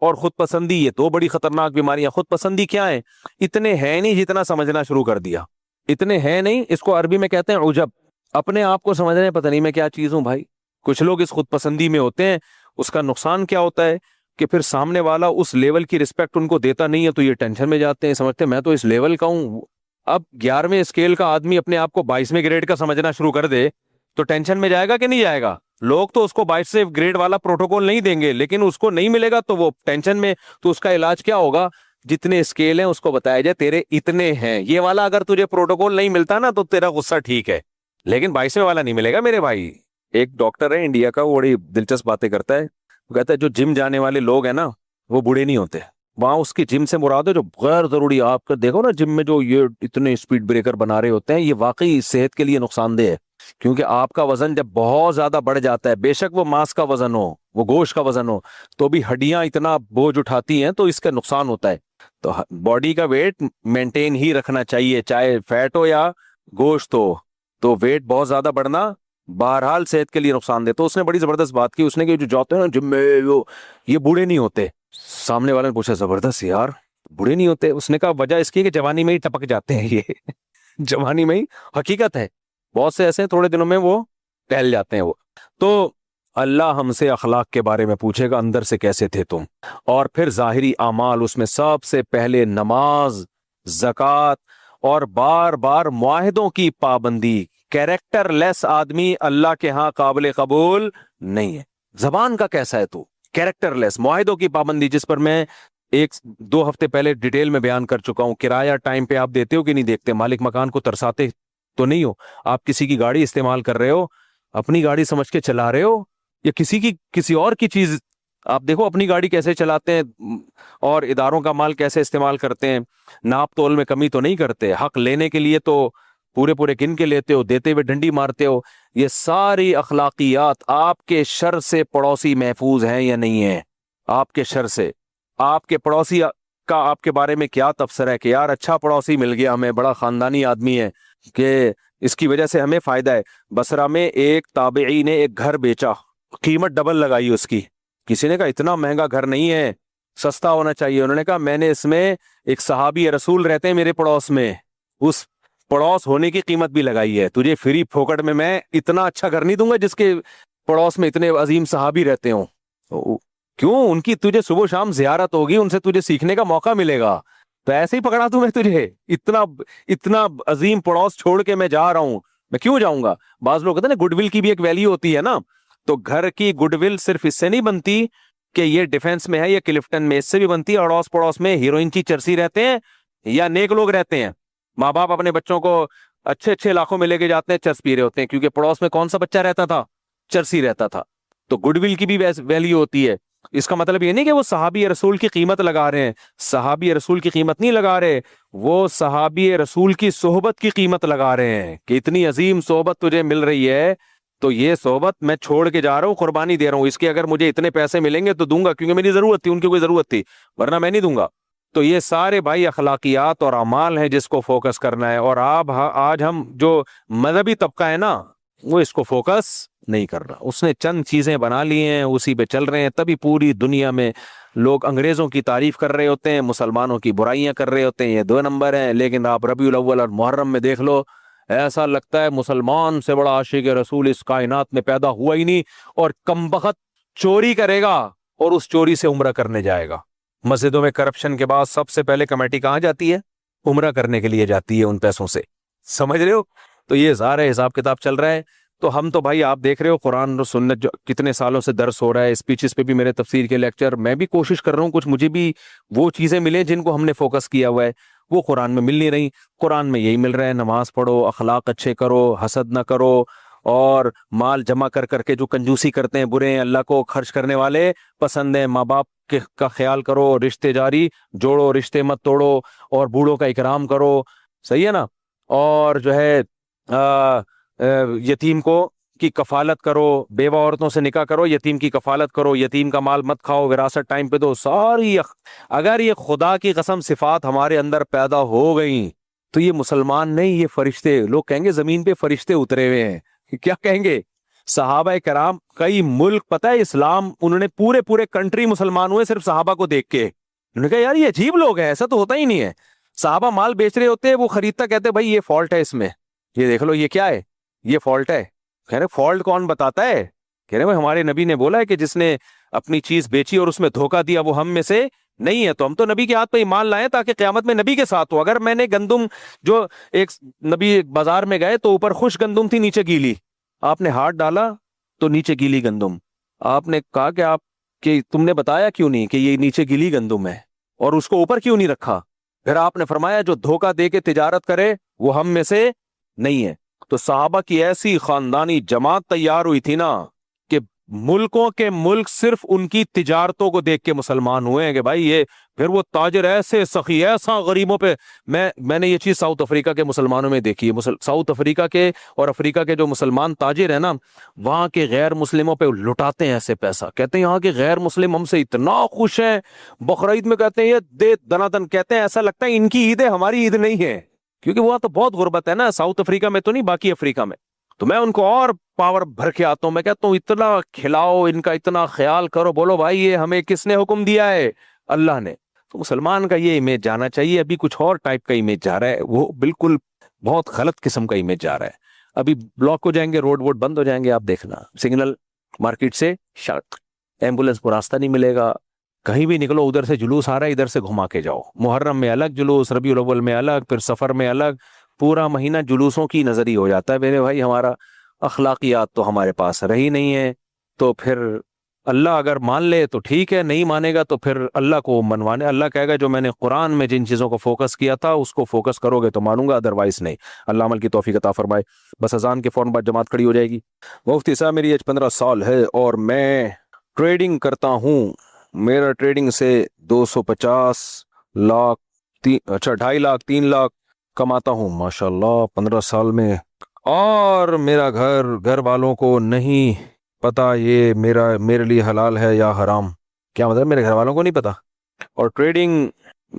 Speaker 2: اور خود پسندی، یہ دو بڑی خطرناک بیماریاں. خود پسندی کیا ہے؟ اتنے ہیں نہیں جتنا سمجھنا شروع کر دیا. اتنے ہیں نہیں، اس کو عربی میں کہتے ہیں عجب. اپنے آپ کو سمجھ رہے ہیں پتہ نہیں میں کیا چیز ہوں بھائی. کچھ لوگ اس خود پسندی میں ہوتے ہیں. اس کا نقصان کیا ہوتا ہے کہ پھر سامنے والا اس لیول کی رسپیکٹ ان کو دیتا نہیں ہے تو یہ ٹینشن میں جاتے ہیں، سمجھتے ہیں میں تو اس لیول کا ہوں. اب 11ویں اسکیل کا آدمی اپنے آپ کو 22ویں گریڈ کا سمجھنا شروع کر دے تو ٹینشن میں جائے گا کہ نہیں جائے گا؟ لوگ تو اس کو 22 گریڈ والا پروٹوکول نہیں دیں گے، لیکن اس کو نہیں ملے گا تو وہ ٹینشن میں. تو اس کا علاج کیا ہوگا؟ جتنے اسکیل ہیں اس کو بتایا جائے تیرے اتنے ہیں، یہ والا اگر تجھے پروٹوکول نہیں ملتا نا تو تیرا غصہ ٹھیک ہے، لیکن 22ویں والا نہیں ملے گا میرے بھائی. ایک ڈاکٹر ہے انڈیا کا، وہ بڑی دلچسپ باتیں کرتا ہے. وہ کہتا ہے جو جم جانے والے لوگ ہیں نا وہ بوڑھے نہیں ہوتے. وہاں اس کی جم سے مراد ہے جو غیر ضروری، آپ کا دیکھو نا جم میں جو یہ اتنے اسپیڈ بریکر بنا رہے ہوتے ہیں، یہ واقعی صحت کے لیے نقصان دہ ہے. کیونکہ آپ کا وزن جب بہت زیادہ بڑھ جاتا ہے، بے شک وہ ماس کا وزن ہو، وہ گوشت کا وزن ہو، تو بھی ہڈیاں اتنا بوجھ اٹھاتی ہیں تو اس کا نقصان ہوتا ہے. تو باڈی کا ویٹ مینٹین ہی رکھنا چاہیے، چاہے فیٹ ہو یا گوشت ہو. تو ویٹ بہت زیادہ بڑھنا بہرحال صحت کے لیے نقصان دے. تو اس نے بڑی زبردست بات کی، اس نے کہ جو جاتے ہیں نا جم میں یہ بوڑھے نہیں ہوتے. سامنے والے نے پوچھا زبردست یار بوڑھے نہیں ہوتے؟ اس نے کہا وجہ اس کی کہ جوانی میں ہی ٹپک جاتے ہیں یہ جوانی میں ہی. حقیقت ہے بہت سے ایسے ہیں تھوڑے دنوں میں وہ ٹہل جاتے ہیں وہ. تو اللہ ہم سے اخلاق کے بارے میں پوچھے گا، اندر سے کیسے تھے تم. اور پھر ظاہری اعمال، اس میں سب سے پہلے نماز، زکوٰۃ اور بار بار معاہدوں کی پابندی. کیریکٹر لیس آدمی اللہ کے ہاں قابل قبول نہیں ہے. زبان کا کیسا ہے تو؟ کیریکٹر لیس، معاہدوں کی پابندی، جس پر میں 1-2 ہفتے پہلے ڈیٹیل میں بیان کر چکا ہوں. کرایہ ٹائم پہ آپ دیتے ہو کہ نہیں دیکھتے؟ مالک مکان کو ترساتے تو نہیں ہو؟ آپ کسی کی گاڑی استعمال کر رہے ہو، اپنی گاڑی سمجھ کے چلا رہے ہو یا کسی اور کی چیز؟ آپ دیکھو اپنی گاڑی کیسے چلاتے ہیں اور اداروں کا مال کیسے استعمال کرتے ہیں. ناپ تول میں کمی تو نہیں کرتے. حق لینے کے لیے تو پورے گن کے لیتے ہو، دیتے ہوئے ڈنڈی مارتے ہو. یہ ساری اخلاقیات آپ کے شر سے پڑوسی محفوظ ہیں یا نہیں ہیں؟ آپ کے شر سے آپ کے پڑوسی کا آپ کے بارے میں کیا تبصرہ ہے کہ یار اچھا پڑوسی مل گیا ہمیں، بڑا خاندانی آدمی ہے کہ اس کی وجہ سے ہمیں فائدہ ہے. بصرہ میں ایک تابعی نے ایک گھر بیچا، قیمت ڈبل لگائی اس کی. کسی نے کہا اتنا مہنگا گھر نہیں ہے، سستا ہونا چاہیے. انہوں نے کہا میں نے اس میں ایک صحابی رسول رہتے ہیں میرے پڑوس میں، اس پڑوس ہونے کی قیمت بھی لگائی ہے. تجھے فری پھوکٹ میں اتنا اچھا گھر نہیں دوں گا جس کے پڑوس میں اتنے عظیم صحابی رہتے ہوں. کیوں؟ ان کی تجھے صبح و شام زیارت ہوگی، ان سے تجھے سیکھنے کا موقع ملے گا. تو ایسے ہی پکڑا دوں میں تجھے؟ اتنا عظیم پڑوس چھوڑ کے میں جا رہا ہوں، میں کیوں جاؤں گا؟ بعض لوگ کہتے ہیں نا گڈ ول کی بھی ایک ویلیو ہوتی ہے نا. تو گھر کی گڈ ول صرف اس سے نہیں بنتی کہ یہ ڈیفنس میں ہے یا کلفٹن میں، اس سے بھی بنتی ہے اڑوس پڑوس میں ہیروئن کی چرسی رہتے ہیں یا نیک لوگ رہتے ہیں. ماں باپ اپنے بچوں کو اچھے علاقوں میں لے کے جاتے ہیں، چرس پی رہے ہوتے ہیں، کیونکہ پڑوس میں کون سا بچہ رہتا تھا؟ چرسی رہتا تھا. تو گڈ ول کی بھی ویلیو ہوتی ہے. اس کا مطلب یہ نہیں کہ وہ صحابی رسول کی قیمت لگا رہے ہیں. صحابی رسول کی قیمت نہیں لگا رہے، وہ صحابی رسول کی صحبت کی قیمت لگا رہے ہیں کہ اتنی عظیم صحبت تجھے مل رہی ہے تو یہ صحبت میں چھوڑ کے جا رہا ہوں، قربانی دے رہا ہوں. اس کے اگر مجھے اتنے پیسے ملیں گے تو دوں گا کیونکہ میری ضرورت تھی، ان کی کوئی ضرورت تھی، ورنہ میں نہیں دوں گا. تو یہ سارے بھائی اخلاقیات اور اعمال ہیں جس کو فوکس کرنا ہے. اور آج ہم جو مذہبی طبقہ ہے نا وہ اس کو فوکس نہیں کر رہا. اس نے چند چیزیں بنا لی ہیں، اسی پہ چل رہے ہیں. تبھی پوری دنیا میں لوگ انگریزوں کی تعریف کر رہے ہوتے ہیں، مسلمانوں کی برائیاں کر رہے ہوتے ہیں. یہ 2 نمبر ہیں. لیکن آپ ربیع الاول اور محرم میں دیکھ لو، ایسا لگتا ہے مسلمان سے بڑا عاشق رسول اس کائنات میں پیدا ہوا ہی نہیں. اور کمبخت چوری کرے گا اور اس چوری سے عمرہ کرنے جائے گا. مسجدوں میں کرپشن کے بعد سب سے پہلے کمیٹی کہاں جاتی ہے؟ عمرہ کرنے کے لیے جاتی ہے ان پیسوں سے. سمجھ رہے ہو؟ تو یہ سارا حساب کتاب چل رہا ہے. تو ہم تو بھائی آپ دیکھ رہے ہو قرآن اور سنت جو کتنے سالوں سے درس ہو رہا ہے، اسپیچز پہ بھی میرے تفسیر کے لیکچر، میں بھی کوشش کر رہا ہوں کچھ مجھے بھی وہ چیزیں ملیں جن کو ہم نے فوکس کیا ہوا ہے. وہ قرآن میں مل نہیں رہی. قرآن میں یہی مل رہا ہے، نماز پڑھو، اخلاق اچھے کرو، حسد نہ کرو، اور مال جمع کر کے جو کنجوسی کرتے ہیں برے ہیں، اللہ کو خرچ کرنے والے پسند ہیں. ماں باپ کا خیال کرو، رشتے جاری جوڑو، رشتے مت توڑو، اور بوڑھوں کا اکرام کرو. صحیح ہے نا؟ اور جو ہے یتیم کو کی کفالت کرو، بیوہ عورتوں سے نکاح کرو، یتیم کی کفالت کرو، یتیم کا مال مت کھاؤ، وراثت ٹائم پہ دو، ساری اگر یہ خدا کی قسم صفات ہمارے اندر پیدا ہو گئیں تو یہ مسلمان نہیں، یہ فرشتے، لوگ کہیں گے زمین پہ فرشتے اترے ہوئے ہیں، کیا کہیں گے؟ صحابہ کرام کئی ملک، پتہ ہے اسلام انہوں نے پورے کنٹری مسلمان ہوئے صرف صحابہ کو دیکھ کے، انہوں نے کہا یار یہ عجیب لوگ ہیں، ایسا تو ہوتا ہی نہیں ہے۔ صحابہ مال بیچ رہے ہوتے، وہ خریدتا، کہتے بھائی یہ فالٹ ہے اس میں، یہ دیکھ لو یہ کیا ہے، یہ فالٹ ہے۔ کہہ رہے فالٹ کون بتاتا ہے؟ کہہ رہے بھائی ہمارے نبی نے بولا ہے کہ جس نے اپنی چیز بیچی اور اس میں دھوکہ دیا وہ ہم میں سے نہیں ہے، تو ہم تو نبی کے ہاتھ پہ ایمان لائیں تاکہ قیامت میں نبی کے ساتھ ہو۔ اگر میں نے گندم، جو ایک نبی بازار میں گئے تو اوپر خوش گندم تھی نیچے گیلی، آپ نے ہاتھ ڈالا تو نیچے گیلی گندم، آپ نے کہا کہ تم نے بتایا کیوں نہیں کہ یہ نیچے گیلی گندم ہے اور اس کو اوپر کیوں نہیں رکھا؟ پھر آپ نے فرمایا جو دھوکہ دے کے تجارت کرے وہ ہم میں سے نہیں ہے۔ تو صحابہ کی ایسی خاندانی جماعت تیار ہوئی تھی نا کہ ملکوں کے ملک صرف ان کی تجارتوں کو دیکھ کے مسلمان ہوئے ہیں کہ بھائی یہ، پھر وہ تاجر ایسے سخی، ایسا غریبوں پہ، میں نے یہ چیز ساؤتھ افریقہ کے مسلمانوں میں دیکھی ہے۔ ساؤتھ افریقہ کے اور افریقہ کے جو مسلمان تاجر ہیں نا، وہاں کے غیر مسلموں پہ لٹاتے ہیں ایسے پیسہ، کہتے ہیں یہاں کے غیر مسلم ہم سے اتنا خوش ہیں، بقرعید میں کہتے ہیں یہ دے دنا دن، کہتے ہیں ایسا لگتا ہے ان کی عید ہے ہماری عید نہیں ہے، کیونکہ وہاں تو بہت غربت ہے نا، ساؤتھ افریقہ میں تو نہیں، باقی افریقہ میں۔ تو میں ان کو اور پاور بھر کے آتا ہوں، میں کہتا ہوں اتنا کھلاؤ، ان کا اتنا خیال کرو، بولو بھائی یہ ہمیں کس نے حکم دیا ہے؟ اللہ نے۔ تو مسلمان کا یہ امیج جانا چاہیے، ابھی کچھ اور ٹائپ کا امیج جا رہا ہے، وہ بالکل بہت غلط قسم کا امیج جا رہا ہے۔ ابھی بلاک ہو جائیں گے، روڈ ووڈ بند ہو جائیں گے، آپ دیکھنا سگنل مارکیٹ سے شرط، ایمبولینس کو راستہ نہیں ملے گا، کہیں بھی نکلو ادھر سے جلوس آ رہا ہے ادھر سے گھما کے جاؤ، محرم میں الگ جلوس، ربیع الاول میں الگ، پھر سفر میں الگ، پورا مہینہ جلوسوں کی نظر ہی ہو جاتا ہے۔ میرے بھائی ہمارا اخلاقیات تو ہمارے پاس رہی نہیں ہے، تو پھر اللہ اگر مان لے تو ٹھیک ہے، نہیں مانے گا تو پھر اللہ کو منوانے، اللہ کہے گا جو میں نے قرآن میں جن چیزوں کو فوکس کیا تھا اس کو فوکس کرو گے تو مانوں گا، ادروائز نہیں۔ اللہ عمل کی توفیق عطا فرمائے۔ بس اذان کے فوراً بعد جماعت کھڑی ہو جائے گی۔ مفتی صاحب میری ایج 15 سال ہے اور میں ٹریڈنگ کرتا ہوں، میرا ٹریڈنگ سے 250 لاکھ 2.5 لاکھ 3 لاکھ کماتا ہوں، ماشاءاللہ 15 سال میں، اور میرا گھر والوں کو نہیں پتا یہ میرے لیے حلال ہے یا حرام۔ کیا مطلب میرے گھر والوں کو نہیں پتا؟ اور ٹریڈنگ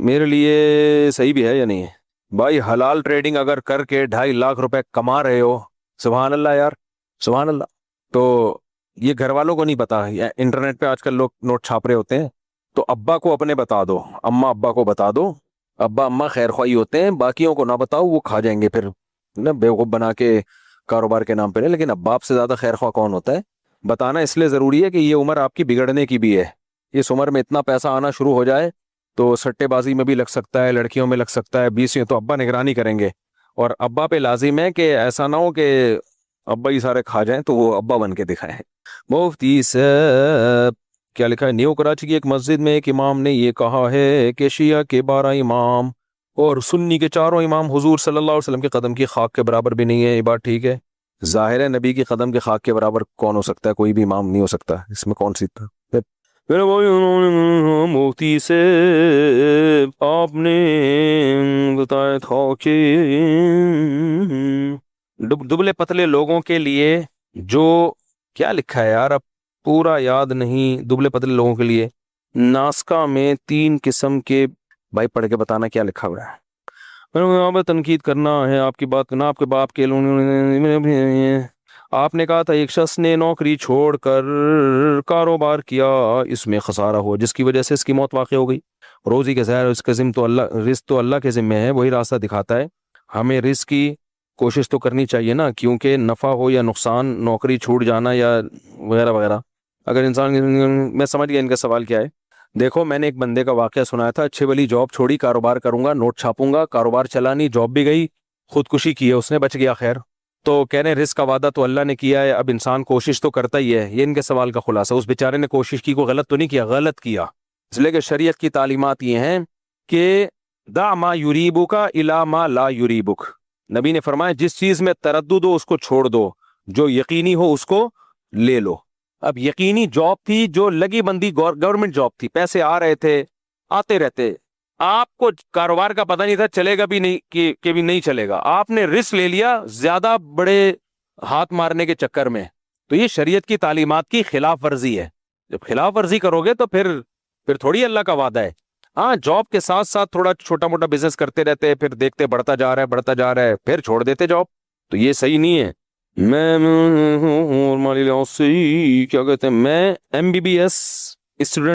Speaker 2: میرے لیے صحیح بھی ہے یا نہیں ہے؟ بھائی حلال ٹریڈنگ اگر کر کے 2.5 لاکھ روپے کما رہے ہو، سبحان اللہ یار، سبحان اللہ، تو یہ گھر والوں کو نہیں پتا۔ انٹرنیٹ پہ آج کل لوگ نوٹ چھاپ رہے ہوتے ہیں، تو ابا کو اپنے بتا دو، اماں ابا کو بتا دو، ابا اماں خیر خواہی ہوتے ہیں، باقیوں کو نہ بتاؤ، وہ کھا جائیں گے پھر نا، بیوقوف بنا کے کاروبار کے نام پہ نہیں۔ لیکن اب باپ سے زیادہ خیر خواہ کون ہوتا ہے؟ بتانا اس لیے ضروری ہے کہ یہ عمر آپ کی بگڑنے کی بھی ہے، اس عمر میں اتنا پیسہ آنا شروع ہو جائے تو سٹے بازی میں بھی لگ سکتا ہے، لڑکیوں میں لگ سکتا ہے، 20 تو ابا نگرانی کریں گے، اور ابا پہ لازم ہے کہ ایسا نہ ہو کہ ابا ہی سارے کھا جائیں، تو وہ ابا بن کے دکھائیں۔ مفتی صاحب کیا لکھا ہے؟ نیو کراچی کی ایک مسجد میں ایک امام نے یہ کہا ہے کہ شیعہ کے 12 امام اور سنی کے 4 امام حضور صلی اللہ علیہ وسلم کے قدم کی خاک کے برابر بھی نہیں ہے، یہ بات ٹھیک ہے؟ ظاہر ہے نبی کی قدم کے خاک کے برابر کون ہو سکتا ہے؟ کوئی بھی امام نہیں ہو سکتا، اس میں کون سی مفتی سے آپ نے بتایا تھا کہ دبلے پتلے لوگوں کے لیے جو، کیا لکھا ہے یار اب پورا یاد نہیں، دبلے پتلے لوگوں کے لیے ناسکا میں 3 قسم کے، بھائی پڑھ کے بتانا کیا لکھا ہوا ہے۔ تنقید کرنا ہے آپ کی بات کرنا، آپ کے باپ کے آپ نے کہا تھا ایک شخص نے نوکری چھوڑ کر کاروبار کیا، اس میں خسارہ ہوا جس کی وجہ سے اس کی موت واقع ہو گئی۔ روزی کے ظاہر اس کا ذمہ تو اللہ، رزق تو اللہ کے ذمہ ہے، وہی راستہ دکھاتا ہے، ہمیں رزق کی کوشش تو کرنی چاہیے نا، کیونکہ نفع ہو یا نقصان، نوکری چھوٹ جانا یا وغیرہ وغیرہ، اگر انسان، میں سمجھ گیا ان کا سوال کیا ہے۔ دیکھو میں نے ایک بندے کا واقعہ سنایا تھا، اچھے والی جاب چھوڑی، کاروبار کروں گا، نوٹ چھاپوں گا، کاروبار چلانی، جاب بھی گئی، خودکشی کی ہے اس نے، بچ گیا خیر۔ تو کہہ رہے ہیں رزق کا وعدہ تو اللہ نے کیا ہے، اب انسان کوشش تو کرتا ہی ہے، یہ ان کے سوال کا خلاصہ۔ اس بیچارے نے کوشش کی، کوئی غلط تو نہیں کیا؟ غلط کیا، اس لیے کہ شریعت کی تعلیمات یہ ہیں کہ دع ما یریبک الی ما لا یریبک، نبی نے فرمایا جس چیز میں تردد ہو اس کو چھوڑ دو، جو یقینی ہو اس کو لے لو۔ اب یقینی جاب تھی جو لگی بندی گورنمنٹ جاب تھی، پیسے آ رہے تھے، آتے رہتے، آپ کو کاروبار کا پتہ نہیں تھا چلے گا بھی نہیں کہ بھی نہیں چلے گا، آپ نے رسک لے لیا، زیادہ بڑے ہاتھ مارنے کے چکر میں. تو یہ شریعت کی تعلیمات کی خلاف ورزی ہے. جب خلاف ورزی کرو گے تو پھر تھوڑی اللہ کا وعدہ ہے. ہاں جاب کے ساتھ ساتھ تھوڑا چھوٹا موٹا بزنس کرتے رہتے, پھر دیکھتے بڑھتا جا رہا ہے, پھر چھوڑ دیتے جاب. تو یہ صحیح نہیں ہے. میں کیا کہتے ہیں, میں MBBS اسٹوڈنٹ